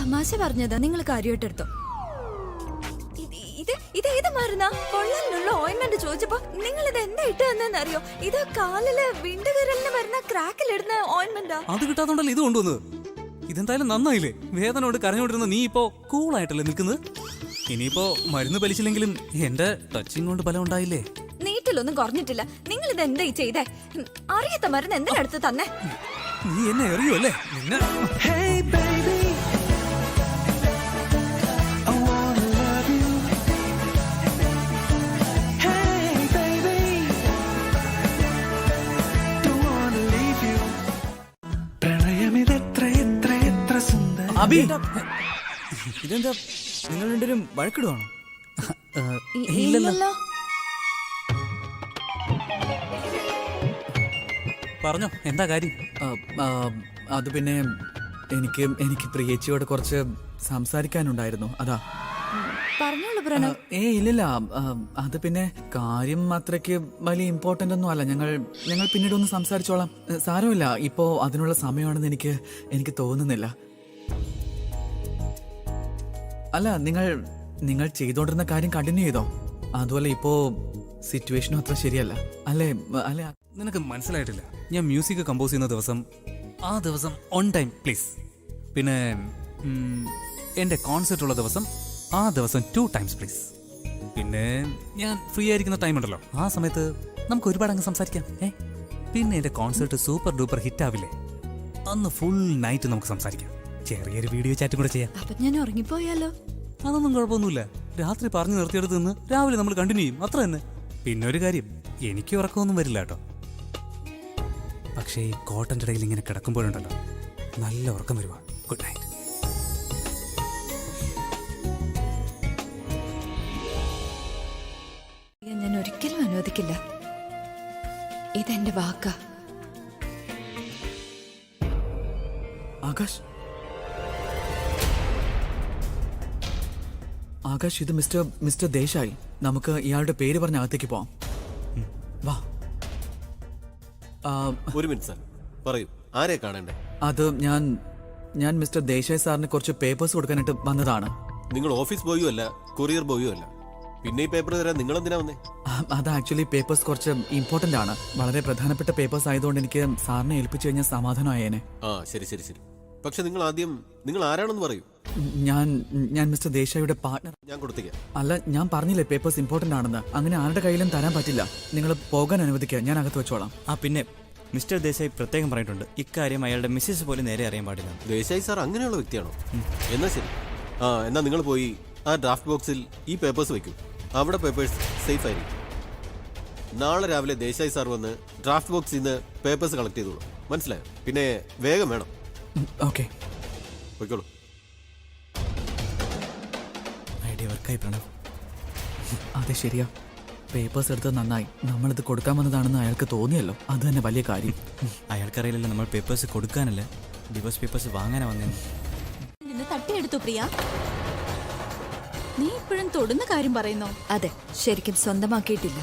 തമാശ പറഞ്ഞതാ, നിങ്ങൾ കാര്യമായിട്ടെടുത്തോ. ഇത് ഏത് മരുന്നാ? പൊള്ളലിനുള്ള ഓയിന്റ്മെന്റ് ചോദിച്ചപ്പോ നിങ്ങൾ ഇത് എന്താ ഇട്ട് തന്നെന്നറിയോ? ഇത് കാലില് വിണ്ടുകരലിന് വരുന്ന ക്രാക്കിലിടുന്ന ഓയിന്റ്മെന്റാ. അത് കിട്ടാത്തോണ്ടല്ലേ ഇത് കൊണ്ടുവന്നത്. ഇതെന്തായാലും നന്നായില്ലേ? വേദനയോട് കരഞ്ഞോണ്ടിരുന്ന നീ ഇപ്പോ കൂളായിട്ടല്ലേ നിൽക്കുന്നത്. ഇനിയിപ്പോ മരുന്ന് പലിച്ചില്ലെങ്കിലും എന്റെ ടച്ചിങ് കൊണ്ട് ഫലം ഉണ്ടായില്ലേ? നീട്ടിലൊന്നും കുറഞ്ഞിട്ടില്ല. നിങ്ങൾ ഇത് എന്താ ചെയ്തേ? അറിയാത്ത മരുന്ന് എന്തിനാ എടുത്ത് തന്നെ? നീ എന്നെ അറിയുമല്ലേ? നിന്നെ അബി, ഇതെന്താ നിങ്ങൾ രണ്ടുപേരും വഴക്കിടുവാണോ? ഇല്ലല്ലോ. പറഞ്ഞോ, എന്താ കാര്യം? അത് പിന്നെ എനിക്ക് പ്രിയേച്ചിയോട് കുറച്ച് സംസാരിക്കാനുണ്ടായിരുന്നു, അതാ. പറഞ്ഞോളൂ പ്രണവ്. ഇല്ലില്ല, അത് പിന്നെ കാര്യം അത്രയ്ക്ക് വലിയ ഇമ്പോർട്ടന്റ് ഒന്നും അല്ല. ഞങ്ങൾ പിന്നീട് ഒന്ന് സംസാരിച്ചോളാം. സാരമില്ല, ഇപ്പോ അതിനുള്ള സമയമാണെന്ന് എനിക്ക് തോന്നുന്നില്ല. അല്ല, നിങ്ങൾ ചെയ്തോണ്ടിരുന്ന കാര്യം കണ്ടിന്യൂ ചെയ്തോ? അതുപോലെ ഇപ്പോ സിറ്റുവേഷനും അത്ര ശരിയല്ല, അല്ലേ? നിനക്ക് മനസ്സിലായിട്ടില്ല. ഞാൻ മ്യൂസിക് കമ്പോസ് ചെയ്യുന്ന ദിവസം ആ ദിവസം ഓൺ ടൈം പ്ലീസ്. പിന്നെ എന്റെ കോൺസെർട്ട് ഉള്ള ദിവസം ആ ദിവസം 2 times പ്ലീസ്. പിന്നെ ഞാൻ ഫ്രീ ആയിരിക്കുന്ന ടൈം ഉണ്ടല്ലോ, ആ സമയത്ത് നമുക്ക് ഒരുപാട് അങ്ങ് സംസാരിക്കാം. പിന്നെ എന്റെ കോൺസെർട്ട് സൂപ്പർ ഡൂപ്പർ ഹിറ്റ് ആവില്ലേ, അന്ന് ഫുൾ നൈറ്റ് നമുക്ക് സംസാരിക്കാം. ചെറിയൊരു വീഡിയോ ചാറ്റും കൂടെ ചെയ്യാം. അപ്പൊ ഞാൻ ഉറങ്ങിപ്പോയാലോ? അതൊന്നും കുഴപ്പമൊന്നുമില്ല. രാത്രി പറഞ്ഞു നിർത്തിയെടുത്ത് നിന്ന് രാവിലെ നമ്മൾ കണ്ടിന്യൂ ചെയ്യും, അത്ര തന്നെ. പിന്നെ ഒരു കാര്യം, എനിക്ക് ഉറക്കമൊന്നും വരില്ല കേട്ടോ. പക്ഷേ ഈ കോട്ടന്റെ ഇടയിൽ ഇങ്ങനെ കിടക്കുമ്പോഴുണ്ടല്ലോ, നല്ല ഉറക്കം വരുവാ. Good night. ഞാൻ ഒരിക്കലും അനുവദിക്കില്ല. ഇതെന്റെ വാക്കാ. ആകാശ്, ഇത് മിസ്റ്റർ ദേശായി. നമുക്ക് ഇയാളുടെ പേര് പറഞ്ഞ അകത്തേക്ക് പോവാം. വാ. ഒരു മിനിറ്റ് സാർ, പറയൂ, ആരെ കാണണ്ടേ? അത് ഞാൻ മിസ്റ്റർ ദേശായി സാറിന് കുറച്ച് പേപ്പേഴ്സ് കൊടുക്കാനായിട്ട് വന്നതാണ്. നിങ്ങൾ ഓഫീസ് ബോയും അല്ല, കൊറിയർ ബോയും അല്ല, പിന്നെ ഈ പേപ്പർ തരാൻ നിങ്ങൾ എന്തിനാ വന്നേ? അത് ആക്ച്വലി പേപ്പേഴ്സ് കുറച്ച് ഇമ്പോർട്ടന്റ് ആണ്. വളരെ പ്രധാനപ്പെട്ട പേപ്പേഴ്സ് ആയതുകൊണ്ട് എനിക്ക് സാറിനെ ഏൽപ്പിച്ചു കഴിഞ്ഞാൽ സമാധാനമായേനെ. ശരി. പക്ഷെ നിങ്ങൾ ആരാണെന്ന് പറയൂ. ഞാൻ മിസ്റ്റർ ദേശായിയുടെ പാർട്ണർ. ഞാൻ കൊടുത്തേക്കാം. അല്ല, ഞാൻ പറഞ്ഞില്ലേ പേപ്പേഴ്സ് ഇമ്പോർട്ടന്റ് ആണെന്ന്. അങ്ങനെ ആരുടെ കയ്യിലും തരാൻ പറ്റില്ല. നിങ്ങൾ പോകാൻ അനുവദിക്കുക, ഞാൻ അകത്ത് വെച്ചോളാം. പിന്നെ മിസ്റ്റർ ദേശായി പ്രത്യേകം പറഞ്ഞിട്ടുണ്ട്, ഇക്കാര്യം അയാളുടെ മിസ്സസ് പോലും നേരെ അറിയാൻ പാടില്ല. ദേശായി സാർ അങ്ങനെയുള്ള വ്യക്തിയാണോ? എന്നാ ശരി. എന്നാ നിങ്ങൾ പോയി ആ ഡ്രാഫ്റ്റ് ബോക്സിൽ ഈ പേപ്പേഴ്സ് വെക്കൂ. അവിടെ പേപ്പേഴ്സ് സേഫ് ആയിരിക്കും. നാളെ രാവിലെ ദേശായി സാർ വന്ന് ഡ്രാഫ്റ്റ് ബോക്സിൽ നിന്ന് പേപ്പേഴ്സ് കളക്ട് ചെയ്തോളൂ, മനസ്സിലായോ? പിന്നെ വേഗം വേണം. ഓക്കെ, പോയിക്കോളൂ. ഐഡിയ വർക്കായി പ്രണവ്. അതെ, ശരിയാ. പേപ്പേഴ്സ് എടുത്തത് നന്നായി. നമ്മളിത് കൊടുക്കാൻ വന്നതാണെന്ന് അയാൾക്ക് തോന്നിയല്ലോ, അത് തന്നെ വലിയ കാര്യം. അയാൾക്കറിയില്ലല്ലോ നമ്മൾ പേപ്പേഴ്സ് കൊടുക്കാനല്ല, ഡിവോഴ്സ് പേപ്പേഴ്സ് വാങ്ങാനാ വന്നേന്ന്. തട്ടിയെടുത്തു പ്രിയ. നീ ഇപ്പോഴും തൊടുന്ന കാര്യം പറയുന്നോ? അതെ, ശരിക്കും സ്വന്തമാക്കിയിട്ടില്ല.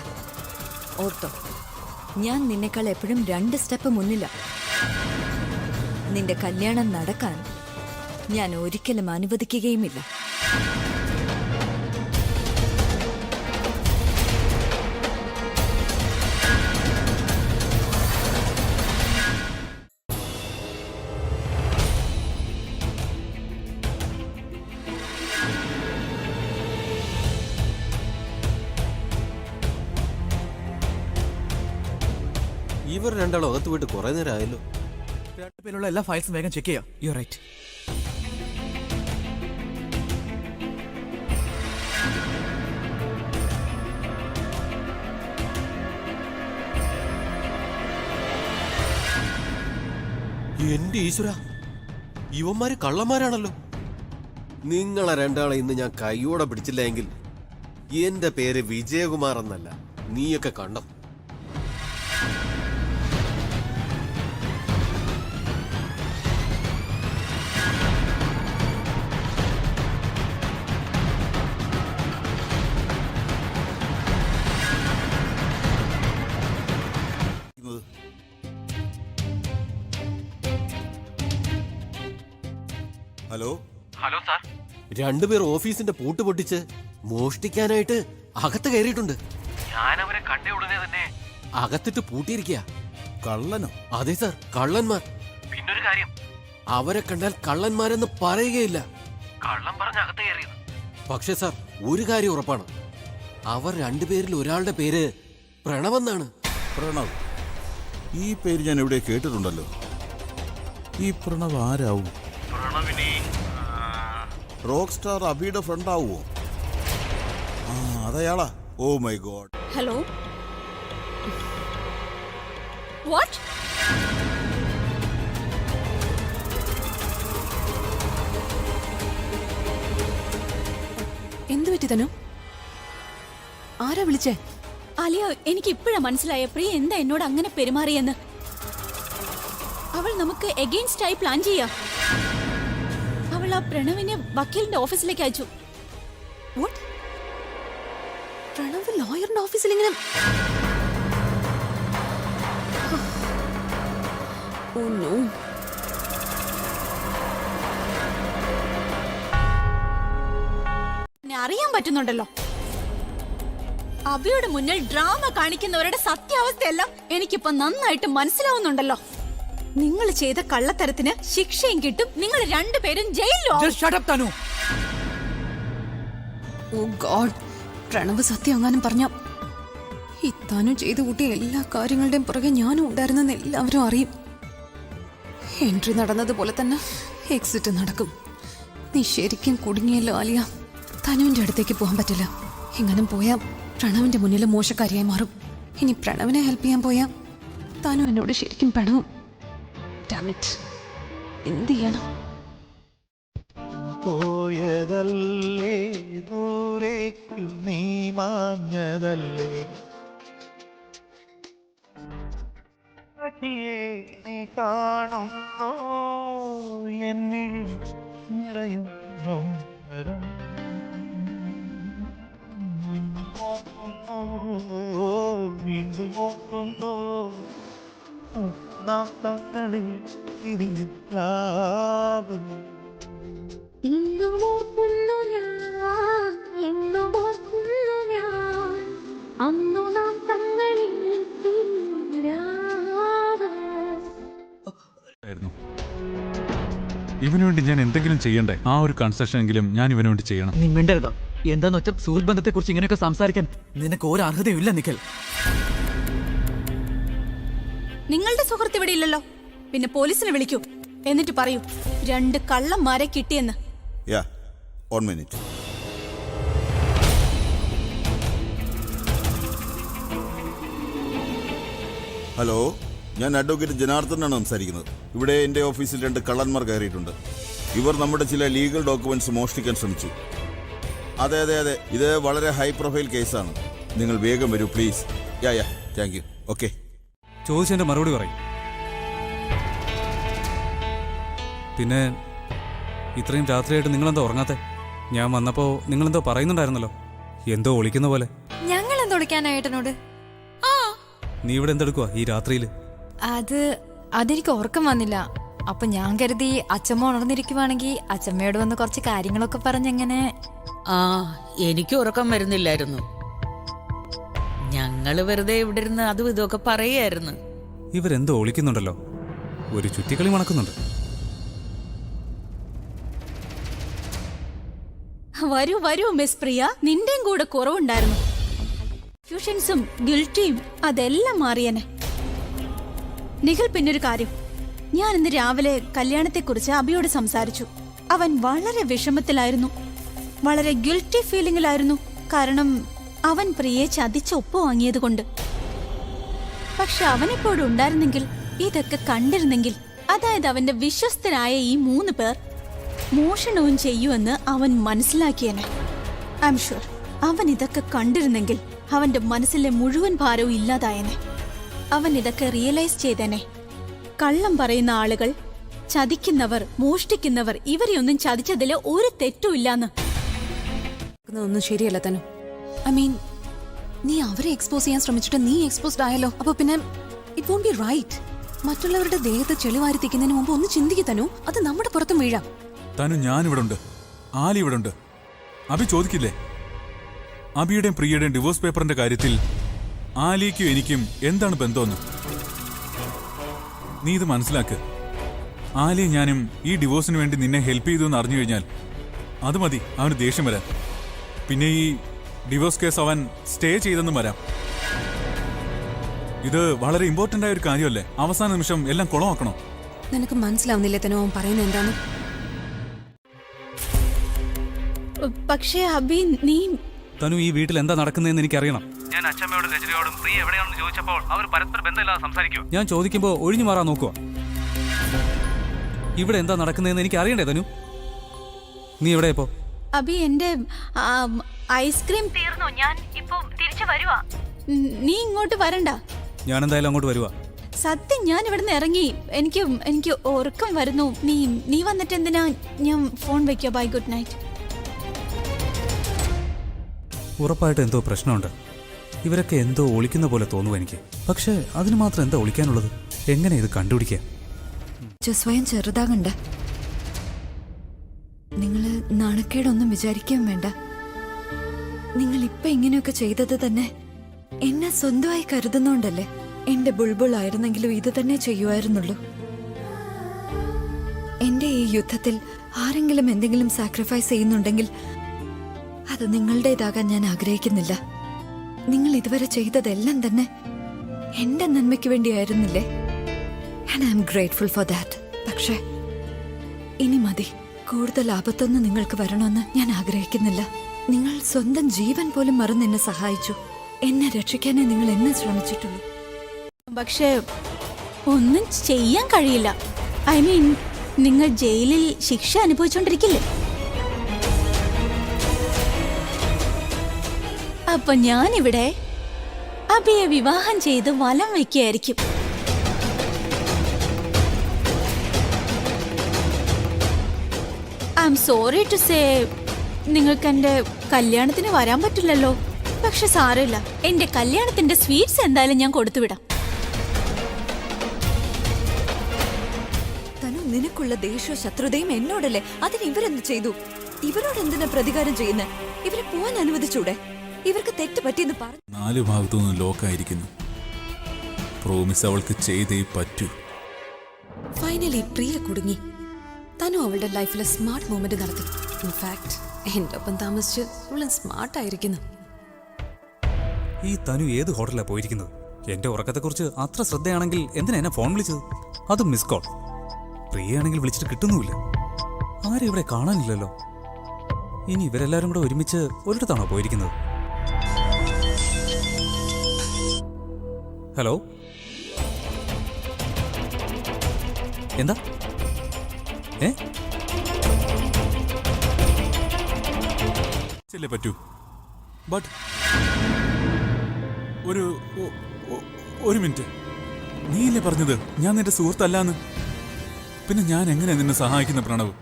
ഓർത്തോ, ഞാൻ നിന്നെക്കാൾ എപ്പോഴും 2 സ്റ്റെപ്പ് മുന്നില്ല. നിന്റെ കല്യാണം നടക്കാൻ ഞാൻ ഒരിക്കലും അനുവദിക്കുകയുമില്ല. ഇവർ രണ്ടാളും അകത്ത് പോയിട്ട് കുറെ നേരം ആയല്ലോ. പേരുള്ള എല്ലാ ഫയൽസും വേഗം ചെക്ക് ചെയ്യാം. You right. എന്റെ ഈശ്വര, ഇവന്മാര് കള്ളന്മാരാണല്ലോ. നിങ്ങളെ രണ്ടാളെ ഇന്ന് ഞാൻ കൈയോടെ പിടിച്ചില്ല എങ്കിൽ എന്റെ പേര് വിജയകുമാർ എന്നല്ല, നീയൊക്കെ കണ്ടോ. Hello, hello sir. രണ്ടുപേർ ഓഫീസിന്റെ പൂട്ട് പൊട്ടിച്ച് മോഷ്ടിക്കാനായിട്ട് അകത്ത് കയറിയിട്ടുണ്ട്. ഞാൻ അവരെ കണ്ട ഉടനെ തന്നെ അകത്തിട്ട് പൂട്ടിയിരിക്കുക. കള്ളനോ? അതെ സാർ, കള്ളന്മാർ. പിന്നൊരു കാര്യം, അവരെ കണ്ടാൽ കള്ളന്മാരെന്ന് പറയുകയില്ല. കള്ളം പറഞ്ഞ അകത്ത് കയറിയത്. പക്ഷേ സാർ, ഒരു കാര്യം ഉറപ്പാണ്, അവർ രണ്ടുപേരിൽ ഒരാളുടെ പേര് പ്രണവെന്നാണ്. പ്രണവ്? ഈ പേര് ഞാൻ എവിടെ കേട്ടിട്ടുണ്ടല്ലോ. ഈ പ്രണവ് ആരാവും? റോക്ക് സ്റ്റാർ അബിയുടെ ഫ്രണ്ട് ആവുമോ? ആ, അതയാളാ. Oh my God. Hello, what? എന്തു പറ്റി തനു? ആരാ വിളിച്ചേ? അലിയ, എനിക്ക് ഇപ്പോഴാ മനസ്സിലായ പ്രിയ എന്താ എന്നോട് അങ്ങനെ പെരുമാറിയെന്ന്. അവൾ നമുക്ക് എഗെയിൻസ്റ്റ് ആയി പ്ലാൻ ചെയ്യാം. അവൾ ആ പ്രണവിനെ വക്കീലിന്റെ ഓഫീസിലേക്ക് അയച്ചു. വാട്ട്? പ്രണവ് ലോയറിന്റെ ഓഫീസിൽ ഇങ്ങനെ? Oh no. എന്നെ അറിയാൻ പറ്റുന്നുണ്ടല്ലോ. അബിയുടെ മുന്നിൽ ഡ്രാമ കാണിക്കുന്നവരുടെ സത്യാവസ്ഥയെല്ലാം എനിക്കിപ്പോ നന്നായിട്ട് മനസ്സിലാവുന്നുണ്ടല്ലോ. നിങ്ങൾ ചെയ്ത കള്ളത്തരത്തിന് ശിക്ഷയും കിട്ടും. നിങ്ങൾ രണ്ടുപേരും ജയിലിലോ. Just shut up, തനു. ഓ ഗോഡ്. പ്രണവ് സത്യം എങ്ങാനും പറഞ്ഞ ഈ തനു ചെയ്തു കൂട്ടിയ എല്ലാ കാര്യങ്ങളുടെയും പുറകെ ഞാനും ഉണ്ടായിരുന്നെന്ന് എല്ലാവരും അറിയും. എൻട്രി നടന്നതുപോലെ തന്നെ എക്സിറ്റ് നടക്കും. നീ ശരിക്കും കുടുങ്ങിയല്ലോ ആലിയ. തനുവിന്റെ അടുത്തേക്ക് പോകാൻ പറ്റില്ല. എങ്ങനും പോയാ പ്രണവിന്റെ മുന്നിൽ മോശക്കാരിയായി മാറും. ഇനി പ്രണവിനെ ഹെൽപ്പ് ചെയ്യാൻ പോയാ തനു എന്നോട് ശരിക്കും പിണവും. Damn it. എന്ത് ചെയ്യണം? പോയതല്ലേ ദൂരേക്കു നീ മാഞ്ഞതല്ലേ, നീ കാണുന്നു എന്നിൽ നിറയുന്നു വീണ്ടും നോക്കുന്നു നാം തങ്ങളിൽ തിരിഞ്ഞാകുന്നു. ഇവന് വേണ്ടി ഞാൻ എന്തെങ്കിലും ചെയ്യണ്ടേ? ആ ഒരു കൺസെഷൻ എങ്കിലും ഞാൻ ഇവന് വേണ്ടി ചെയ്യണം. നീ മിണ്ടരുതോ? എന്താന്ന് വെച്ചാൽ സുഹൃത്ത് ബന്ധത്തെ കുറിച്ച് ഇങ്ങനെയൊക്കെ സംസാരിക്കാൻ നിനക്ക് ഒരു അർഹതയും ഇല്ല നിഖിൽ. നിങ്ങളുടെ സുഹൃത്ത് ഇവിടെ ഇല്ലല്ലോ. പിന്നെ പോലീസിനെ വിളിക്കൂ. എന്നിട്ട് പറയൂ രണ്ട് കള്ളന്മാരെ കിട്ടിയെന്ന്. യാ, 1 minute. ഹലോ, ഞാൻ അഡ്വക്കേറ്റ് ജനാർദ്ദനാണ് സംസാരിക്കുന്നത്. ഇവിടെ എൻ്റെ ഓഫീസിൽ 2 കള്ളന്മാർ കയറിയിട്ടുണ്ട്. ഇവർ നമ്മുടെ ചില ലീഗൽ ഡോക്യുമെന്റ്സ് മോഷ്ടിക്കാൻ ശ്രമിച്ചു. അതെ അതെ അതെ, ഇത് വളരെ ഹൈ പ്രൊഫൈൽ കേസാണ്. നിങ്ങൾ വേഗം വരൂ please. Yeah yeah, thank you. Okay. ചോദിച്ചതിന്റെ മറുപടി പറയും. പിന്നെ ഇത്രയും രാത്രിയായിട്ട് നിങ്ങളെന്തോ ഉറങ്ങാത്തെ? ഞാൻ വന്നപ്പോ നിങ്ങളെന്തോ പറയുന്നുണ്ടായിരുന്നല്ലോ, എന്തോ ഒളിക്കുന്ന പോലെ. ഞങ്ങൾ എന്ത് ഒളിക്കാനായിട്ടനോട്? നീ ഇവിടെ എന്തെടുക്കുക ഈ രാത്രിയില്? അതെനിക്ക് ഉറക്കം വന്നില്ല. അപ്പൊ ഞാൻ കരുതി അച്ഛമ്മ ഉണർന്നിരിക്കുവാണെങ്കിൽ അച്ഛമ്മയോട് വന്ന് കുറച്ച് കാര്യങ്ങളൊക്കെ പറഞ്ഞെങ്ങനെ. എനിക്ക് ഉറക്കം വരുന്നില്ലായിരുന്നു. ഞങ്ങള് വെറുതെ ഇവിടെ ഇരുന്ന് അതും ഇതൊക്കെ പറയായിരുന്നു. ഇവരെന്തോ ഒളിക്കുന്നുണ്ടല്ലോ, ഒരു ചുറ്റിക്കളി മണക്കുന്നുണ്ട്. വരൂ വരൂ മിസ് പ്രിയ, നിന്റെയും കൂടെ കുറവുണ്ടായിരുന്നു. ഫ്യൂഷൻസും ഗിൽറ്റിയും അതെല്ലാം മാറിയനെ. നിഖിൽ, പിന്നൊരു കാര്യം, ഞാൻ ഇന്ന് രാവിലെ കല്യാണത്തെക്കുറിച്ച് അബിയോട് സംസാരിച്ചു. അവൻ വളരെ വിഷമത്തിലായിരുന്നു, വളരെ ഗിൽറ്റി ഫീലിംഗിലായിരുന്നു. കാരണം അവൻ പ്രിയെ ചതിച്ച് ഒപ്പ് വാങ്ങിയത് കൊണ്ട്. പക്ഷെ അവനിപ്പോഴുണ്ടായിരുന്നെങ്കിൽ, ഇതൊക്കെ കണ്ടിരുന്നെങ്കിൽ, അതായത് അവന്റെ വിശ്വസ്തരായ ഈ 3 പേർ മോഷണവും ചെയ്യുമെന്ന് അവൻ മനസ്സിലാക്കിയനെ. ഐ എം ഷുവർ അവൻ ഇതൊക്കെ കണ്ടിരുന്നെങ്കിൽ അവന്റെ മനസ്സിലെ മുഴുവൻ ഭാരവും ഇല്ലാതായനെ. അവൻ ഇതൊക്കെ റിയലൈസ് ചെയ്തേനെ. കള്ളം പറയുന്ന ആളുകൾ, ചതിക്കുന്നവർ, മോഷ്ടിക്കുന്നവർ, ഇവരെയൊന്നും ചതിച്ചതില് ഒരു തെറ്റും ഇല്ലാന്ന്. ഒന്നും ശരിയല്ല തനു. ഐ മീൻ, നീ അവരെ എക്സ്പോസ് ചെയ്യാൻ ശ്രമിച്ചിട്ട് നീ എക്സ്പോസ്ഡ് ആയല്ലോ. അപ്പൊ പിന്നെ ഇറ്റ് വോണ്ട് ബി റൈറ്റ്. മറ്റുള്ളവരുടെ ദേഹത്ത് ചെളിവാരി തിക്കുന്നതിന് മുമ്പ് ഒന്ന് ചിന്തിക്കു തനു. അത് നമ്മുടെ പുറത്തും വീഴാം. തനു ഞാനിവിടെ ഉണ്ട്, ആലി ഇവിടെ ഉണ്ട്. അബി ചോദിക്കില്ലേ? അബിയുടെയും പ്രിയയുടെയും ഡിവോഴ്സ് പേപ്പറിന്റെ കാര്യത്തിൽ ആലിക്കും എനിക്കും എന്താണ് ബന്ധമെന്ന്? നീ ഇത് മനസ്സിലാക്ക്. ആലി ഞാനും ഈ ഡിവോഴ്സിന് വേണ്ടി നിന്നെ ഹെൽപ്പ് ചെയ്തു എന്ന് അറിഞ്ഞു കഴിഞ്ഞാൽ അത് മതി അവന് ദേഷ്യം വരാൻ. പിന്നെ ഈ ഡിവോഴ്സ് കേസ് അവൻ സ്റ്റേ ചെയ്തെന്നും വരാം. ഇത് വളരെ ഇമ്പോർട്ടന്റ് ആയ ഒരു കാര്യമല്ലേ? അവസാന നിമിഷം എല്ലാം കുളമാക്കണോ? നിനക്ക് മനസ്സിലാവുന്നില്ലേ തനു അവൻ പറയുന്നത് എന്താണ്? പക്ഷേ അബി, നീ തനു, ഈ വീട്ടിൽ എന്താ നടക്കുന്നതെന്ന് എനിക്കറിയണം. ഞാൻ അച്ഛമ്മയോടും രജനിയോടും പ്രിയ എവിടെയാണെന്ന് ചോദിച്ചപ്പോൾ അവർ പരസ്പര ബന്ധമില്ലാതെ സംസാരിക്കും. ഞാൻ ചോദിക്കുമ്പോൾ ഒഴിഞ്ഞു മാറാൻ നോക്കുക. ഇവിടെ എന്താ നടക്കുന്നതെന്ന് എനിക്ക് അറിയണ്ടേ തനു? നീ എവിടെ ഇപ്പോ? അബി, എന്റെ ഐസ്ക്രീം തീർന്നു. ഞാൻ ഇപ്പൊ തിരിച്ചു വരുവാ. നീ ഇങ്ങോട്ട് വരണ്ട. ഞാൻ എന്തായാലും അങ്ങോട്ട് വരുവാ. സത്യം, ഞാൻ ഇവിടുന്ന് ഇറങ്ങി. എനിക്ക് ഉറക്കം വരുന്നു. നീ വന്നിട്ട് എന്തിനാ? ഞാൻ ഫോൺ വെക്കുക. Bye, good night. ഉറപ്പായിട്ട് എന്തോ പ്രശ്നമുണ്ട്. ഇവരൊക്കെ എന്തോ ഒളിക്കുന്ന പോലെ തോന്നുന്നു എനിക്ക്. പക്ഷെ അതിന് മാത്രം എന്താ ഒളിക്കാനുള്ളത്? എങ്ങനെ ഇത് കണ്ടുപിടിക്കുക? സ്വയം ചെറുതാകണ്ട. നിങ്ങള് നാണക്കേടൊന്നും വിചാരിക്കുകയും വേണ്ട. നിങ്ങൾ ഇപ്പൊ ഇങ്ങനെയൊക്കെ ചെയ്തത് തന്നെ എന്നെ സ്വന്തമായി കരുതുന്നോണ്ടല്ലേ. എന്റെ ബുൾബുൾ ആയിരുന്നെങ്കിലും ഇത് തന്നെ ചെയ്യുമായിരുന്നുള്ളൂ. എന്റെ ഈ യുദ്ധത്തിൽ ആരെങ്കിലും എന്തെങ്കിലും സാക്രിഫൈസ് ചെയ്യുന്നുണ്ടെങ്കിൽ അത് നിങ്ങളുടേതാകാൻ ഞാൻ ആഗ്രഹിക്കുന്നില്ല. നിങ്ങൾ ഇതുവരെ ചെയ്തതെല്ലാം തന്നെ എന്റെ നന്മയ്ക്ക് വേണ്ടിയായിരുന്നില്ലേ? And I am grateful for that. പക്ഷേ ഇനി മതി. കൂടുതൽ ആപത്തൊന്നും നിങ്ങൾക്ക് വരണമെന്ന് ഞാൻ ആഗ്രഹിക്കുന്നില്ല. നിങ്ങൾ സ്വന്തം ജീവൻ പോലും മറന്ന് എന്നെ സഹായിച്ചു. എന്നെ രക്ഷിക്കാനേ നിങ്ങൾ എന്നെ ശ്രമിച്ചിട്ടുള്ളൂ. പക്ഷേ ഒന്നും ചെയ്യാൻ കഴിയില്ല. ഐ മീൻ, നിങ്ങൾ ജയിലിൽ ശിക്ഷ അനുഭവിച്ചുകൊണ്ടിരിക്കില്ലേ? അപ്പൊ ഞാനിവിടെ അബിയെ വിവാഹം ചെയ്ത് വലം വയ്ക്കുകയായിരിക്കും. I am sorry to say, നിങ്ങൾക്ക് എന്റെ കല്യാണത്തിന് വരാൻ പറ്റില്ലല്ലോ. പക്ഷെ സാരമില്ല, എന്റെ കല്യാണത്തിന്റെ സ്വീറ്റ്സ് എന്തായാലും ഞാൻ കൊടുത്തുവിടാം. തനു, നിനക്കുള്ള ദേഷ്യവും ശത്രുതയും എന്നോടല്ലേ? അതിന് ഇവരെന്ത് ചെയ്തു? ഇവരോട് എന്തിനാ പ്രതികാരം ചെയ്യുന്നത്? ഇവരെ പോവാൻ അനുവദിച്ചൂടെ? ഇവർക്ക് തെറ്റ് പറ്റിയെന്ന് പറഞ്ഞു. 4 ഭാഗത്തുനിന്ന് ലോക്കായിരിക്കുന്നു. പ്രോമിസ് അവൾക്ക് ചെയ്തേ പറ്റൂ. ഫൈനലി പ്രിയ കുടുങ്ങി. തനു അവളുടെ ലൈഫിലെ സ്മാർട്ട് മൂവ്മെന്റ് നടത്തി. ഇൻഫാക്ട് എന്റെ ഒപ്പം താമസിച്ച് അവൾ സ്മാർട്ട് ആയിരിക്കുന്നു. ഈ തനു ഏത് ഹോട്ടലിലാണ് പോയിരിക്കുന്നത്? എന്റെ ഉറക്കത്തെക്കുറിച്ച് അത്ര ശ്രദ്ധയാണെങ്കിൽ എന്തിനാ എന്നെ ഫോൺ വിളിച്ചത്? അതും മിസ് കോൾ. പ്രിയയാണെങ്കിൽ വിളിച്ചിട്ട് കിട്ടുന്നുമില്ല. ആരും ഇവിടെ കാണാനില്ലല്ലോ. ഇനി ഇവരെല്ലാരും കൂടെ ഒരുമിച്ച് ഒരിടത്താണോ പോയിരിക്കുന്നത്? ഹലോ, എന്താ? ചെല്ലേ പറ്റൂ. ബട്ട് ഒരു മിനിറ്റ്. നീയല്ലേ പറഞ്ഞത് ഞാൻ നിന്റെ സുഹൃത്തല്ലാന്ന്? പിന്നെ ഞാൻ എങ്ങനെയാ നിന്നെ സഹായിക്കുന്ന പ്രണവ്?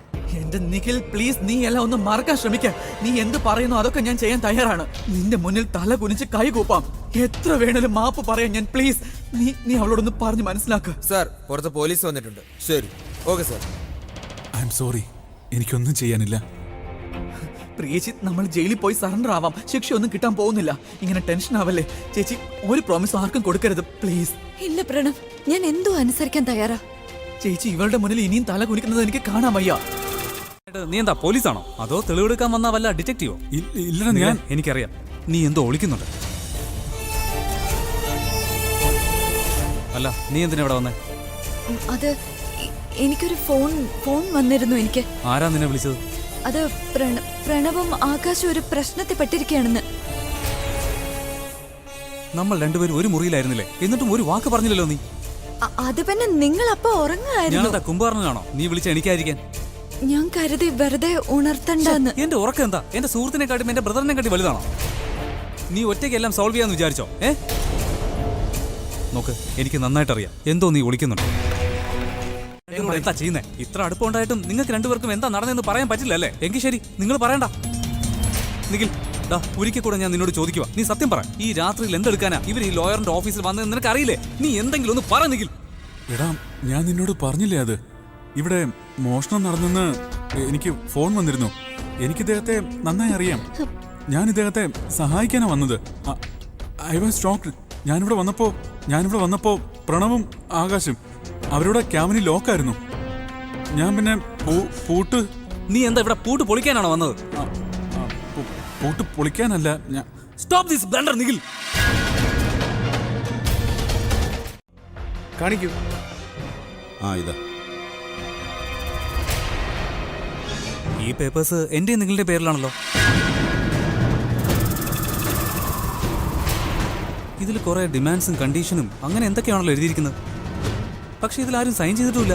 എന്റെ നിഖിൽ, പ്ലീസ്, നീ എല്ലാം ഒന്ന് മറക്കാൻ ശ്രമിക്ക. നീ എന്ത് പറയുന്നു അതൊക്കെ ഞാൻ ചെയ്യാൻ തയ്യാറാണ്. നിന്റെ മുന്നിൽ തല കുനിച്ച് കൈ കൂപ്പാം. എത്ര വേണേലും മാപ്പ് പറയാൻ ഞാൻ. പ്ലീസ്, നീ അവളോടൊന്ന് പറഞ്ഞ് മനസ്സിലാക്കുക. സാർ, പുറത്ത് പോലീസ് വന്നിട്ടുണ്ട്. ശരി, okay sir. I am sorry, എനിക്കൊന്നും ചെയ്യാനില്ല. പ്രിയച്ചി, നമ്മൾ ജയിലിൽ പോയി സറണ്ടർ ആവാം. ശിക്ഷയൊന്നും കിട്ടാൻ പോകുന്നില്ല. ഇങ്ങനെ ടെൻഷൻ ആവല്ലേ ചേച്ചി. ഒരു പ്രോമിസ് ആർക്കും കൊടുക്കരുത്, പ്ലീസ്. ഇല്ല പ്രണവ്, ഞാൻ എന്തോ അനുസരിക്കാൻ തയ്യാറാ. ചേച്ചി, ഇവളുടെ മുന്നിൽ ഇനിയും തല കുനിക്കുന്നത് എനിക്ക് കാണാൻ വയ്യ. നീ എന്താ പോലീസാണോ അതോ തെളിവെടുക്കാൻ വന്ന വല്ല ഡിറ്റക്റ്റീവോ? ഇല്ലടാ, ഞാൻ എനിക്കറിയാം നീ എന്തോ ഒളിക്കുന്നുണ്ട്. അല്ല, നീ എന്തിനാ ഇവിടെ വന്നേ? അത് എനിക്കൊരു ഫോൺ വന്നിരുന്നു. എനിക്ക് ആരാ നിന്നെ വിളിച്ചത്? അത് പ്രണവും ആകാശം ഒരു പ്രശ്നത്തിൽ പെട്ടിരിക്കുകയാണെന്ന്. നമ്മൾ രണ്ടുപേരും ഒരു മുറിയിലായിരുന്നില്ലേ? എന്നിട്ടും ഒരു വാക്ക് പറഞ്ഞില്ലല്ലോ നീ. അത് പിന്നെ നിങ്ങൾ അപ്പൊ ഉറങ്ങായിരുന്നു. ഞാനെന്താ കുംഭാരനാണോ നീ വിളിച്ച എനിക്കായിരിക്കാൻ? ഞാൻ കരുതി വെറുതെ ഉണർത്തണ്ടെന്ന്. എന്റെ ഉറക്കം എന്താ എന്റെ സുഹൃത്തിനെക്കാട്ടും എന്റെ ബ്രദറിനെ കാട്ടി വലുതാണോ? നീ ഒറ്റയ്ക്ക് എല്ലാം സോൾവ് ചെയ്യാന്ന് വിചാരിച്ചോ? നോക്ക്, എനിക്ക് നന്നായിട്ട് അറിയാം എന്തോ നീ ഒളിക്കുന്നുണ്ട്. എന്താ ചെയ്യുന്നേ? ഇത്ര അടുപ്പമുണ്ടായിട്ടും നിങ്ങൾക്ക് രണ്ടുപേർക്കും എന്താ നടന്നെന്ന് പറയാൻ പറ്റില്ല അല്ലേ? എങ്കിൽ ശരി, നിങ്ങൾ പറയണ്ട. നിഖിൽ, ഒരിക്കൽ കൂടെ ഞാൻ നിന്നോട് ചോദിക്കുക, നീ സത്യം പറ. ഈ രാത്രിയിൽ എന്തെടുക്കാനാ ഇവർ ഈ ലോയറിന്റെ ഓഫീസിൽ വന്നതെന്ന് നിനക്ക് അറിയില്ലേ? നീ എന്തെങ്കിലും ഒന്ന് പറ നിഖിൽ. എടാ, ഞാൻ നിന്നോട് പറഞ്ഞില്ലേ അത് ഇവിടെ മോഷണം നടന്നെന്ന്? എനിക്ക് ഫോൺ വന്നിരുന്നു. എനിക്ക് ഇദ്ദേഹത്തെ നന്നായി അറിയാം. ഞാൻ ഇദ്ദേഹത്തെ സഹായിക്കാനാ വന്നത്. I was shocked. ഞാനിവിടെ വന്നപ്പോ പ്രണവും ആകാശും അവരുടെ ക്യാബിനിൽ ലോക്കായിരുന്നു. ഞാൻ പിന്നെ പൂട്ട്. നീ എന്താ ഇവിടെ പൂട്ട് പൊളിക്കാനാണോ വന്നത്? പൂട്ട് പൊളിക്കാനല്ല. Stop this blunder Nikhil. കാണിക്കൂ. ഇതാ ഈ പേപ്പേഴ്സ് എന്റെ നിങ്ങളുടെ പേരിലാണല്ലോ. ഇതിൽ കുറെ ഡിമാൻഡ്സും കണ്ടീഷനും അങ്ങനെ എന്തൊക്കെയാണല്ലോ എഴുതിയിരിക്കുന്നത്. പക്ഷെ ഇതിലാരും സൈൻ ചെയ്തിട്ടുമില്ല.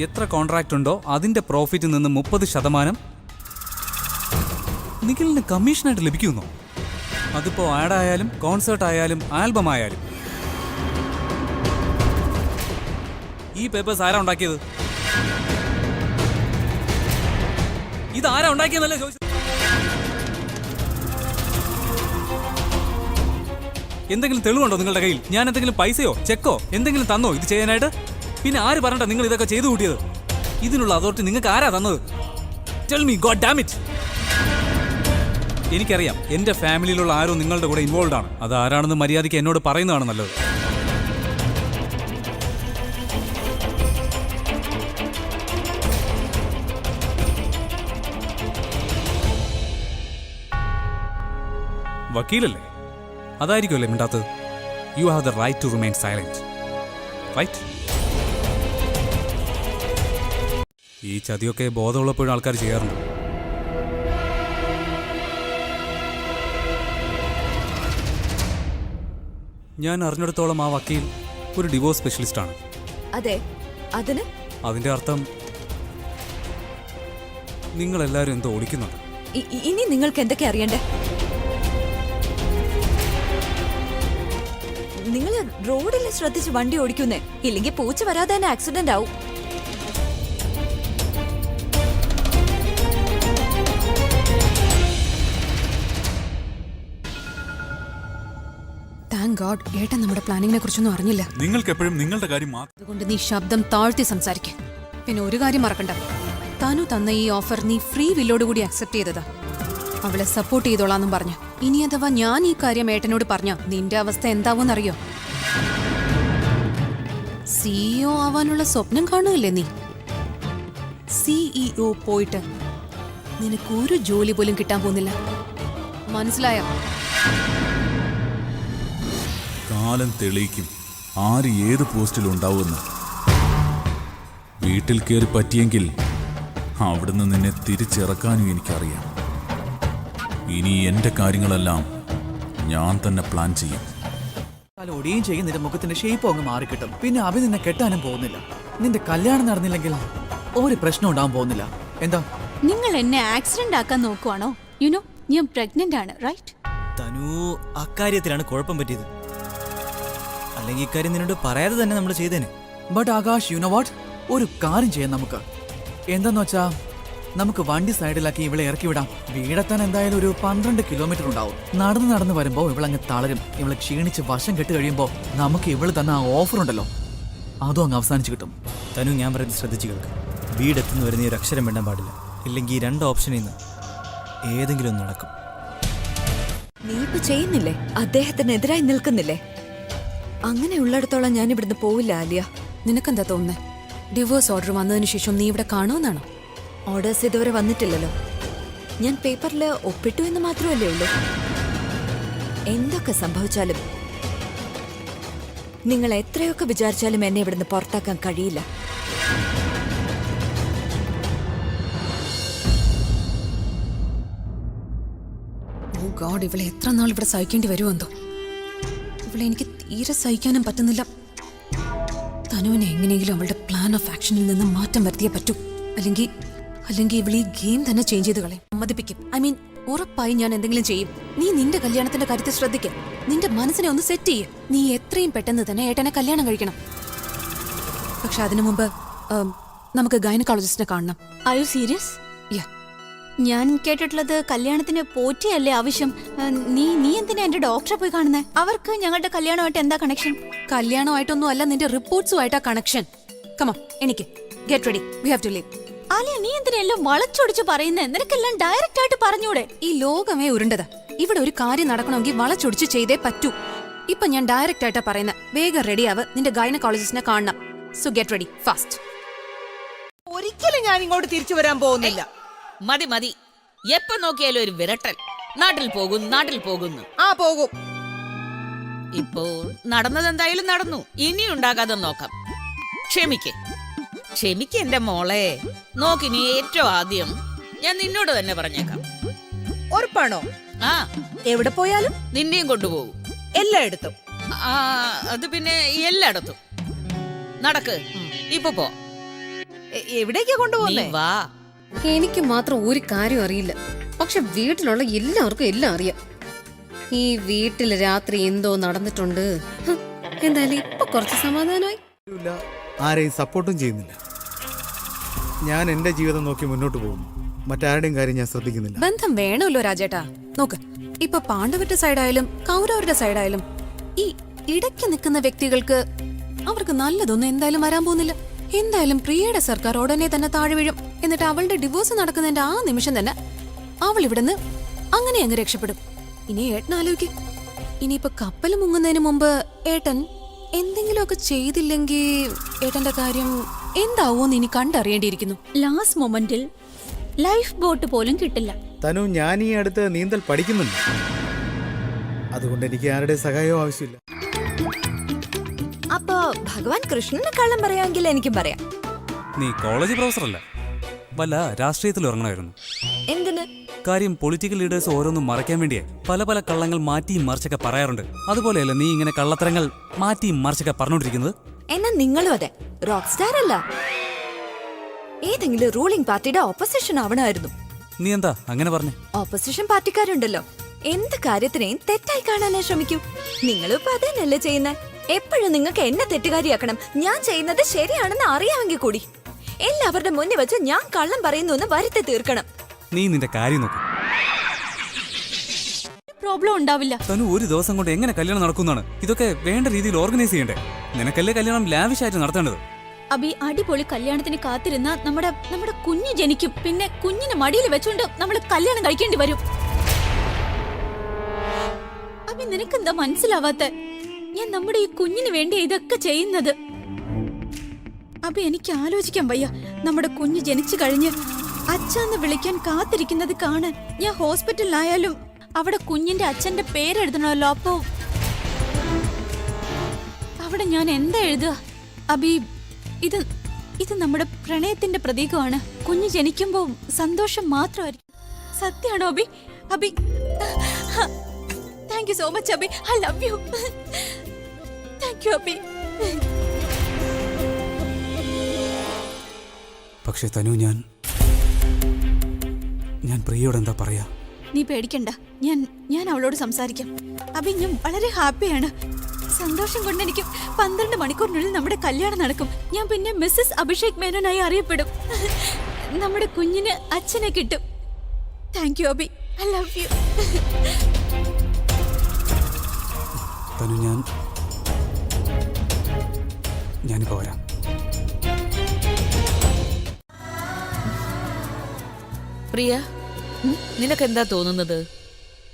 എത്ര കോൺട്രാക്ട് ഉണ്ടോ അതിന്റെ പ്രോഫിറ്റിൽ നിന്ന് 30% നിഖിലിന് കമ്മീഷനായിട്ട് ലഭിക്കുന്നു. അതിപ്പോ ആഡ് ആയാലും കോൺസേർട്ട് ആയാലും ആൽബം ആയാലും. ഈ പേപ്പേഴ്സ് ആരാ ഉണ്ടാക്കിയത്? ഇത് ആരാ ഉണ്ടാക്കിയെന്നല്ലേ ചോദിച്ചത്? എന്തെങ്കിലും തെളിവുണ്ടോ നിങ്ങളുടെ കയ്യിൽ? ഞാൻ എന്തെങ്കിലും പൈസയോ ചെക്കോ എന്തെങ്കിലും തന്നോ ഇത് ചെയ്യാനായിട്ട്? പിന്നെ ആര് പറഞ്ഞിട്ടാ നിങ്ങൾ ഇതൊക്കെ ചെയ്തു കൂട്ടിയത്? ഇതിനുള്ള അതോറിറ്റി നിങ്ങൾക്ക് ആരാ തന്നത്? Tell me, God dam it. എനിക്കറിയാം എന്റെ ഫാമിലിയിലുള്ള ആരോ നിങ്ങളുടെ കൂടെ ഇൻവോൾവ് ആണ്. അത് ആരാണെന്ന് മര്യാദയ്ക്ക് എന്നോട് പറയുന്നതാണ് നല്ലത്. വക്കീലല്ലേ? അതായിരിക്കുമല്ലേ മിണ്ടാത്തത്? You have the right to remain silent, right? ഈ ചതിയൊക്കെ ബോധമുള്ളപ്പോഴും ആൾക്കാർ ചെയ്യാറുണ്ട്. ഞാൻ അറിഞ്ഞിടത്തോളം ആ വക്കീൽ ഒരു ഡിവോഴ്സ് സ്പെഷ്യലിസ്റ്റ് ആണ്. അതെ, അതിന്റെ അർത്ഥം നിങ്ങളെല്ലാവരും എന്തോ ഒളിക്കുന്നുണ്ട്. ഇനി നിങ്ങൾക്ക് എന്തൊക്കെ അറിയണ്ടേ? നിങ്ങൾ റോഡിൽ ശ്രദ്ധിച്ച് വണ്ടി ഓടിക്കുന്നേ, ഇല്ലെങ്കിൽ പൂച്ച വരാതെ തന്നെ ആക്സിഡന്റ് ആവും. താങ്ക് ഗോഡ് ഏട്ടൻ നമ്മുടെ പ്ലാനിങ്ങിനെ കുറിച്ചൊന്നും അറിഞ്ഞില്ല. നിങ്ങൾക്ക് എപ്പോഴും നിങ്ങളുടെ കാര്യം മാത്രം. അതുകൊണ്ട് നീ ശബ്ദം താഴ്ത്തി സംസാരിക്കും. പിന്നെ ഒരു കാര്യം മറക്കണ്ട, താനു തന്ന ഈ ഓഫർ നീ ഫ്രീ വില്ലോട് കൂടി അക്സെപ്റ്റ് ചെയ്തതാ. അവളെ സപ്പോർട്ട് ചെയ്തോളാന്നും പറഞ്ഞു. ഇനി അഥവാ ഞാൻ ഈ കാര്യം ഏട്ടനോട് പറഞ്ഞ നിന്റെ അവസ്ഥ എന്താവൂന്നറിയോ? സിഇഒ ആവാനുള്ള സ്വപ്നം കാണുകയല്ലേ നീ? സിഇഒ പോയിട്ട് നിനക്ക് ഒരു ജോലി പോലും കിട്ടാൻ പോകുന്നില്ല. മനസ്സിലായോ? കാലം തെളിയിക്കും ആര് ഏത് പോസ്റ്റിലുണ്ടാവുമെന്ന്. വീട്ടിൽ കയറി പറ്റിയെങ്കിൽ അവിടുന്ന് നിന്നെ തിരിച്ചിറക്കാനും എനിക്കറിയാം. ഇനി എന്റെ കാര്യങ്ങളെല്ലാം ഞാൻ തന്നെ പ്ലാൻ ചെയ്യും. ഒടിയും ചെയ്യും. നിന്റെ മുഖത്തിന്റെ ഷേപ്പ് അങ്ങ് മാറിക്കിട്ടും. പിന്നെ അവൻ നിന്നെ കെട്ടാനും പോകുന്നില്ല. നിന്റെ കല്യാണം നടന്നില്ലെങ്കിൽ ഒരു പ്രശ്നം ഉണ്ടാവാൻ പോകുന്നില്ല. എന്താ നിങ്ങൾ എന്നെ ആക്സിഡന്റ് ആക്കാൻ നോക്കുവാണോ? യുനോ ഞാൻ പ്രഗ്നന്റ് ആണ്, റൈറ്റ്? തനു അക്കാര്യത്തിലാണ് കുഴപ്പം പറ്റിയത്. അല്ലെങ്കിൽ ഇക്കാര്യം നിന്നോട് പറയാതെ തന്നെ നമ്മൾ ചെയ്തേനെ. But Akash, you know what, ഒരു കാര്യം ചെയ്യാം നമുക്ക്. എന്താന്ന് വെച്ചാ നമുക്ക് വണ്ടി സൈഡിലാക്കി ഇവളെ ഇറക്കി വിടാം. വീടെത്താൻ എന്തായാലും ഒരു 12 കിലോമീറ്റർ ഉണ്ടാവും. നടന്ന് വരുമ്പോ ഇവളങ്ങ് തളരും. ഇവളെ ക്ഷീണിച്ച് വശം കെട്ട് കഴിയുമ്പോ നമുക്ക് ഇവള് തന്ന ആ ഓഫർ ഉണ്ടല്ലോ, അതും അങ്ങ് അവസാനിച്ച് കിട്ടും. തനു, ഞാൻ പറയുന്നത് ശ്രദ്ധിച്ചു കേൾക്ക്. വീടെത്തുന്ന വരെ നീ ഒരു അക്ഷരം വേണ്ടാൻ പാടില്ല. ഇല്ലെങ്കിൽ ഈ 2 ഓപ്ഷനിൽ നിന്ന് ഏതെങ്കിലും ഒന്ന് നടക്കും. നീ ഇപ്പൊ ചെയ്യുന്നില്ലേ? അദ്ദേഹത്തിനെതിരായി നിൽക്കുന്നില്ലേ? അങ്ങനെ ഉള്ളിടത്തോളം ഞാൻ ഇവിടുന്ന് പോവില്ല ആലിയ. നിനക്കെന്താ തോന്നുന്നേ? ഡിവോഴ്സ് ഓർഡർ വന്നതിന് ശേഷം നീ ഇവിടെ കാണുമെന്നാണോ? ഓർഡേഴ്സ് ഇതുവരെ വന്നിട്ടില്ലല്ലോ. ഞാൻ പേപ്പറിൽ ഒപ്പിട്ടു എന്ന് മാത്രമല്ലേ ഉള്ളൂ. എന്തൊക്കെ സംഭവിച്ചാലും നിങ്ങൾ എത്രയൊക്കെ വിചാരിച്ചാലും എന്നെ ഇവിടുന്ന് പുറത്താക്കാൻ കഴിയില്ല. ഓ ഗോഡ്, ഇവളെ എത്ര നാൾ ഇവിടെ സഹിക്കേണ്ടി വരുമെന്തോ. ഇവളെ എനിക്ക് തീരെ സഹിക്കാനും പറ്റുന്നില്ല. തനുവിനെ എങ്ങനെയെങ്കിലും അവളുടെ പ്ലാൻ ഓഫ് ആക്ഷനിൽ നിന്ന് മാറ്റം വരുത്തിയേ പറ്റൂ. അല്ലെങ്കിൽ ഇവൾ ഈ ഗെയിം തന്നെ ചേഞ്ച് ചെയ്ത് കളയും. സമ്മതിപ്പിക്കും. ഐ മീൻ ഉറപ്പായി ഞാൻ എന്തെങ്കിലും ചെയ്യും. നീ നിന്റെ കല്യാണത്തിന്റെ കാര്യത്തിൽ ശ്രദ്ധിക്കും. നിന്റെ മനസ്സിനെ ഒന്ന് സെറ്റ് ചെയ്യും. നീ എത്രയും പെട്ടെന്ന് തന്നെ ഏട്ടനെ കല്യാണം കഴിക്കണം. പക്ഷെ അതിനു മുമ്പ് നമുക്ക് ഗൈനക്കോളജിസ്റ്റിനെ കാണണം. Are you serious? യാ. ഞാൻ കേട്ടിട്ടുള്ളത് കല്യാണത്തിന് പോറ്റിയല്ലേ ആവശ്യം. നീ എന്തിനാ എന്റെ ഡോക്ടറെ പോയി കാണുന്നേ? അവർക്ക് ഞങ്ങളുടെ കല്യാണമായിട്ട് എന്താ കണക്ഷൻ? കല്യാണമായിട്ടൊന്നും അല്ല, നിന്റെ റിപ്പോർട്ട്സുമായിട്ടാ കണക്ഷൻ. കമോൺ, എനിക്ക് get ready, we have to leave. Alia, നീ എന്തിനാ എല്ലാം വളച്ചൊടിച്ച് പറയുന്നേ? നിനക്കെല്ലാം ഡയറക്റ്റ് ആയിട്ട് പറഞ്ഞൂടെ? ഈ ലോകമേ ഉരുണ്ടതാ. ഇവിടെ ഒരു കാര്യം നടക്കണമെങ്കിൽ വളച്ചൊടിച്ച് ചെയ്തേ പറ്റൂ. ഇപ്പൊ ഞാൻ ഡയറക്റ്റ് ആയിട്ടാ പറയുന്നത്. വേഗം റെഡി ആവ്, നിന്റെ ഗൈനക്കോളജിസ്റ്റിനെ കാണണം. So get ready fast. ഒരിക്കലും ഞാൻ ഇങ്ങോട്ട് തിരിച്ചു വരാൻ പോകുന്നില്ല. മതി മതി, എപ്പോ നോക്കിയാലും ഒരു വിരട്ടൽ. നാട്ടിൽ പോകുന്നു. ആ പോകും. ഇപ്പോൾ നടന്നത് എന്തായാലും നടന്നു, ഇനി ഉണ്ടാകാതെ നോക്കാം. ക്ഷമിക്ക് എന്റെ മോളെ. നോക്കിനി ഏറ്റവും ആദ്യം ഞാൻ നിന്നോട് തന്നെ പറഞ്ഞേക്കാം. ഉറപ്പാണോ? ആ, എവിടെ പോയാലും നിന്നെയും കൊണ്ടുപോകും. എല്ലായിടത്തും? ആ, അത് പിന്നെ എല്ലായിടത്തും. നടക്ക്, ഇപ്പൊ പോ. എവിടേക്കാ കൊണ്ടുപോകുന്നേ? നീ വാ. എനിക്ക് മാത്രം ഒരു കാര്യം അറിയില്ല, പക്ഷെ വീട്ടിലുള്ള എല്ലാവർക്കും എല്ലാം അറിയാം. ഈ വീട്ടിൽ രാത്രി എന്തോ നടന്നിട്ടുണ്ട്. എന്തായാലും ഇപ്പൊ കുറച്ച് സമാധാനമായി. ആരെയും സപ്പോർട്ടും ചെയ്യുന്നില്ല. ഞാൻ എന്റെ ജീവിതം നോക്കി മുന്നോട്ട് പോകുന്നു. മറ്റാരുടെയും കാര്യം ഞാൻ ശ്രദ്ധിക്കുന്നില്ല. ബന്ധം വേണമല്ലോ രാജേട്ടാ. നോക്ക്, ഇപ്പൊ പാണ്ഡവരുടെ സൈഡായാലും കൗരവരുടെ സൈഡായാലും ഈ ഇടയ്ക്ക് നിൽക്കുന്ന വ്യക്തികൾക്ക് അവർക്ക് നല്ലതൊന്നും എന്തായാലും വരാൻ പോകുന്നില്ല. എന്തായാലും പ്രിയയുടെ സർക്കാർ ഉടനെ തന്നെ താഴെ വീഴും. എന്നിട്ട് അവളുടെ ഡിവോഴ്സ് നടക്കുന്നതിന്റെ ആ നിമിഷം തന്നെ അവൾ ഇവിടുന്ന് അങ്ങനെ അങ്ങ് രക്ഷപ്പെടും. ഇനി ഏട്ടൻ ആലോചിക്കും, ഇനിയിപ്പൊ കപ്പൽ മുങ്ങുന്നതിന് മുമ്പ് ഏട്ടൻ എന്തെങ്കിലുമൊക്കെ ചെയ്തില്ലെങ്കിൽ ഏട്ടന്റെ കാര്യം എന്താവോന്ന് ഇനി കണ്ടറിയേണ്ടിയിരിക്കുന്നു. ലാസ്റ്റ് മൊമെന്റിൽ ലൈഫ് ബോട്ട് പോലും കിട്ടില്ല. തനു, ഞാൻ ഈ അടുത്ത് നീന്തൽ പഠിക്കുന്നുണ്ട്. അതുകൊണ്ട് എനിക്ക് ആരുടെ സഹായവും ആവശ്യമില്ല. അപ്പൊ ഭഗവാൻ കൃഷ്ണന് കള്ളം പറയാമെങ്കിൽ എനിക്കും പറയാം. നീ കോളേജ് പ്രൊഫസറല്ല, വല്ല രാഷ്ട്രീയത്തിൽ ഇറങ്ങണമായിരുന്നു. എന്തിന്? കാര്യം പൊളിറ്റിക്കൽ ലീഡേഴ്സ് ഓരോന്നും മറയ്ക്കാൻ വേണ്ടിയേ പല പല കള്ളങ്ങൾ മാറ്റിയും മറിച്ചൊക്കെ പറയാറുണ്ട്. അതുപോലെയല്ല നീ ഇങ്ങനെ കള്ളത്തരങ്ങൾ മാറ്റിയും മറിച്ചൊക്കെ പറഞ്ഞോണ്ടിരിക്കുന്നത്. എന്നാ നിങ്ങളും അതെ, റോക്ക് സ്റ്റാർ അല്ല. ഏതെങ്കിലും റൂളിംഗ് പാർട്ടിയുടെ ഓപ്പോസിഷൻ ആവണമായിരുന്നു. നീ എന്താ അങ്ങനെ പറഞ്ഞേ? ഓപ്പോസിഷൻ പാർട്ടിക്കാരുണ്ടല്ലോ, എന്ത് കാര്യത്തിനെയും തെറ്റായി കാണാനേ ശ്രമിക്കൂ. നിങ്ങളും ഇപ്പൊ അതന്നെയല്ലേ ചെയ്യുന്നേ? എപ്പോഴും നിങ്ങൾക്ക് എന്നെ തെറ്റുകാരിയാക്കണം. ഞാൻ ചെയ്യുന്നത് ശരിയാണെന്ന് അറിയാമെങ്കിൽ കൂടി എല്ലാവരുടെ മുന്നിൽ വെച്ച് ഞാൻ കള്ളം പറയുന്നു എന്ന് വരുത്തി തീർക്കണം. നീ നിന്റെ കാര്യം നോക്ക്. പ്രോബ്ലം ഉണ്ടാവില്ല. തനു, ഒരു ദിവസം കൊണ്ട് എങ്ങനെ കല്യാണം നടക്കുന്നതാണ്? ഇതൊക്കെ വേണ്ട രീതിയിൽ ഓർഗനൈസ് ചെയ്യണ്ടേ? നിനക്കല്ലേ കല്യാണം ലാവിഷായിട്ട് നടത്തേണ്ടത്. അബി, അടിപൊളി കല്യാണത്തിന് കാത്തിരുന്ന നമ്മുടെ കുഞ്ഞ് ജനിക്കും. പിന്നെ കുഞ്ഞിനെ മടിയിൽ വെച്ചുകൊണ്ട് നമ്മൾ കല്യാണം കഴിക്കേണ്ടി വരും. അബി, നിനക്കെന്താ മനസ്സിലാവാത്ത? ഞാൻ നമ്മുടെ ഈ കുഞ്ഞിന് വേണ്ടി ഇതൊക്കെ ചെയ്യുന്നത്. അബി, എനിക്ക് ആലോചിക്കാൻ വയ്യ. നമ്മുടെ കുഞ്ഞ് ജനിച്ചു കഴിഞ്ഞ് അച്ഛന്ന് വിളിക്കാൻ കാത്തിരിക്കുന്നത് കാണാൻ. ഞാൻ ഹോസ്പിറ്റലിലായാലും അവിടെ കുഞ്ഞിന്റെ അച്ഛന്റെ പേരെഴുതണമല്ലോ. അപ്പോ അവിടെ ഞാൻ എന്താ എഴുതുക? അബി, ഇത് നമ്മുടെ പ്രണയത്തിന്റെ പ്രതീകമാണ്. കുഞ്ഞ് ജനിക്കുമ്പോ സന്തോഷം മാത്രമായിരിക്കും. സത്യമാണോ Abi? Abi, thank you so much Abi. I love you. Thank you Abi. പക്ഷേ തനു, ഞാൻ പ്രിയയോട് എന്താ പറയാ? നീ പേടിക്കണ്ട, ഞാൻ അവളോട് സംസാരിക്കാം. അബി, ഞാൻ വളരെ ഹാപ്പിയാണ്. സന്തോഷം കൊണ്ട് എനിക്ക് 12 മണിക്കൂറിനുള്ളിൽ നമ്മുടെ കല്യാണം നടക്കും. ഞാൻ പിന്നെ മിസ്സസ് അഭിഷേക് മേനോനായി അറിയപ്പെടും. നമ്മുടെ കുഞ്ഞിന് അച്ഛനെ കിട്ടും. Thank you Abi. I love you. Tanu, ഞാനിപ്പോ വരാം. പ്രിയ, നിനക്കെന്താ തോന്നുന്നത്?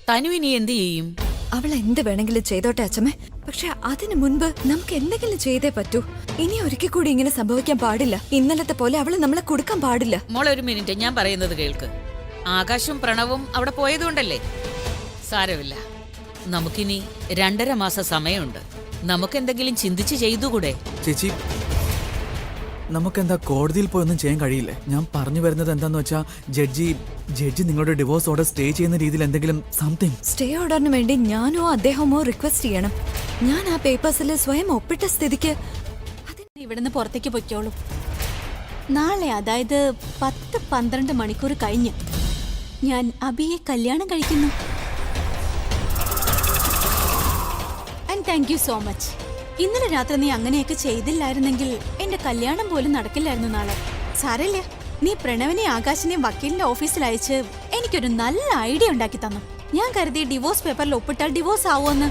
തനു ഇനി എന്ത് ചെയ്യും? അവൾ എന്ത് വേണമെങ്കിലും ചെയ്തോട്ടെ അച്ഛമ്മേ. പക്ഷെ അതിനു മുൻപ് നമുക്ക് എന്തെങ്കിലും ചെയ്തേ പറ്റൂ. ഇനി ഒരിക്കൽ കൂടി ഇങ്ങനെ സംഭവിക്കാൻ പാടില്ല. ഇന്നലത്തെ പോലെ അവള് നമ്മളെ കൊടുക്കാൻ പാടില്ല. മോളെ, ഒരു മിനിറ്റ്, ഞാൻ പറയുന്നത് കേൾക്ക്. ആകാശും പ്രണവും അവിടെ പോയതുകൊണ്ടല്ലേ? സാരമില്ല, നമുക്കിനി 2.5 മാസം സമയമുണ്ട്. നമുക്കെന്തെങ്കിലും ചിന്തിച്ച് ചെയ്തുകൂടെ? ചേച്ചി, നമുക്കെന്താ കോടതിയിൽ പോയി ഒന്നും ചെയ്യാൻ കഴിയില്ലേ? ഞാൻ പറഞ്ഞു വരുന്നത് എന്താന്ന് വെച്ചാ, ജഡ്ജി നിങ്ങളുടെ ഡിവോഴ്സ് ഓർഡർ സ്റ്റേ ചെയ്യുന്ന രീതിയിൽ എന്തെങ്കിലും സംതിങ്. സ്റ്റേ ഓർഡറിന് വേണ്ടി ഞാനോ അദ്ദേഹമോ റിക്വസ്റ്റ് ചെയ്യണം. ഞാൻ ആ പേപ്പേഴ്സിൽ സ്വയം ഒപ്പിട്ട സ്ഥിതിക്ക് ഇവിടുന്ന് പുറത്തേക്ക് പൊയ്ക്കോളൂ. നാളെ, അതായത് 10-12 മണിക്കൂർ കഴിഞ്ഞ് ഞാൻ അബിയെ കല്യാണം കഴിക്കുന്നു. And thank you so much. ഇന്നലെ രാത്രി നീ അങ്ങനെയൊക്കെ ചെയ്തില്ലായിരുന്നെങ്കിൽ എന്റെ കല്യാണം പോലും നടക്കില്ലായിരുന്നു നാളെ. സാരമില്ല, നീ പ്രണവിനെ ആകാശിനെയും വക്കീലിന്റെ ഓഫീസിൽ അയച്ച് എനിക്കൊരു നല്ല ഐഡിയ ഉണ്ടാക്കി തന്നു. ഞാൻ കരുതി ഡിവോഴ്സ് പേപ്പറിൽ ഒപ്പിട്ടാൽ ഡിവോഴ്സ് ആവുമെന്ന്.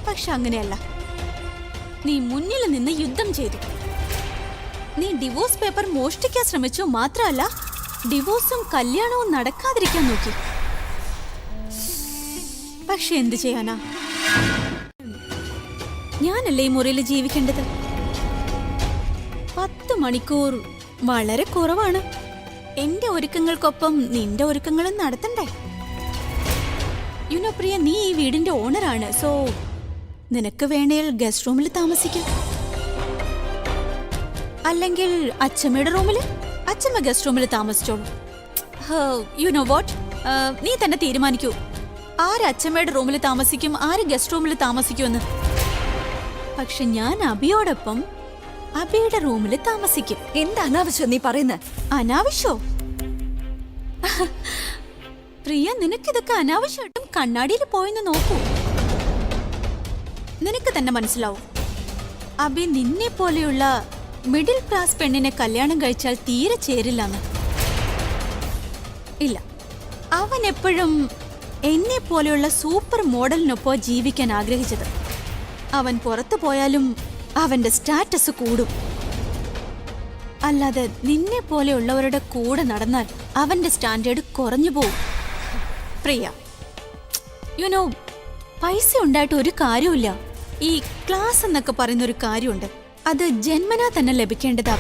പക്ഷെ അങ്ങനെയല്ല. നീ മുന്നിൽ നിന്ന് യുദ്ധം ചെയ്തു. നീ ഡിവോഴ്സ് പേപ്പർ മോഷ്ടിക്കാൻ ശ്രമിച്ചു. മാത്രമല്ല ഡിവോഴ്സും കല്യാണവും നടക്കാതിരിക്കാൻ നോക്കി. പക്ഷെ എന്ത് ചെയ്യാനാ? ഞാനല്ലേ ഈ മുറിയിൽ ജീവിക്കേണ്ടത്? 10 മണിക്കൂർ വളരെ കുറവാണ്. എന്റെ ഒരുക്കങ്ങൾക്കൊപ്പം നിന്റെ ഒരുക്കങ്ങളും നടത്തണ്ടേ? യുനോ പ്രിയ, നീ ഈ വീടിന്റെ ഓണറാണ്. സോ നിനക്ക് വേണേൽ ഗസ്റ്റ് റൂമിൽ താമസിക്കാം. അല്ലെങ്കിൽ അച്ഛമ്മയുടെ റൂമിൽ. അച്ഛമ്മ ഗസ്റ്റ് റൂമിൽ താമസിച്ചോളൂ. യു നോ വാട്ട്, നീ തന്നെ തീരുമാനിക്കൂ ആര് അച്ഛമ്മയുടെ റൂമിൽ താമസിക്കും, ആര് ഗസ്റ്റ് റൂമിൽ താമസിക്കുമെന്ന്. പക്ഷെ ഞാൻ അബിയോടൊപ്പം അബിയുടെ റൂമിൽ താമസിക്കും. എന്താ അനാവശ്യം നീ പറയുന്നത്? അനാവശ്യോ? പ്രിയ, നിനക്കിതൊക്കെ അനാവശ്യമായിട്ടും കണ്ണാടിയിൽ പോയെന്ന് നോക്കൂ. നിനക്ക് തന്നെ മനസ്സിലാവും. അബി നിന്നെ പോലെയുള്ള മിഡിൽ ക്ലാസ് പെണ്ണിനെ കല്യാണം കഴിച്ചാൽ തീരെ ചേരില്ലെന്ന്. ഇല്ല, അവൻ എപ്പോഴും എന്നെ പോലെയുള്ള സൂപ്പർ മോഡലിനൊപ്പം ജീവിക്കാൻ ആഗ്രഹിച്ചത്. അവൻ പുറത്തു പോയാലും അവന്റെ സ്റ്റാറ്റസ് കൂടും. അല്ലാതെ നിന്നെ പോലെയുള്ളവരുടെ കൂടെ നടന്നാൽ അവന്റെ സ്റ്റാൻഡേർഡ് കുറഞ്ഞു പോവും. പ്രിയ, യുനോ, പൈസ ഉണ്ടായിട്ട് ഒരു കാര്യമില്ല. ഈ ക്ലാസ് എന്നൊക്കെ പറയുന്ന ഒരു കാര്യമുണ്ട്. അത് ജന്മനാ തന്നെ ലഭിക്കേണ്ടതാ.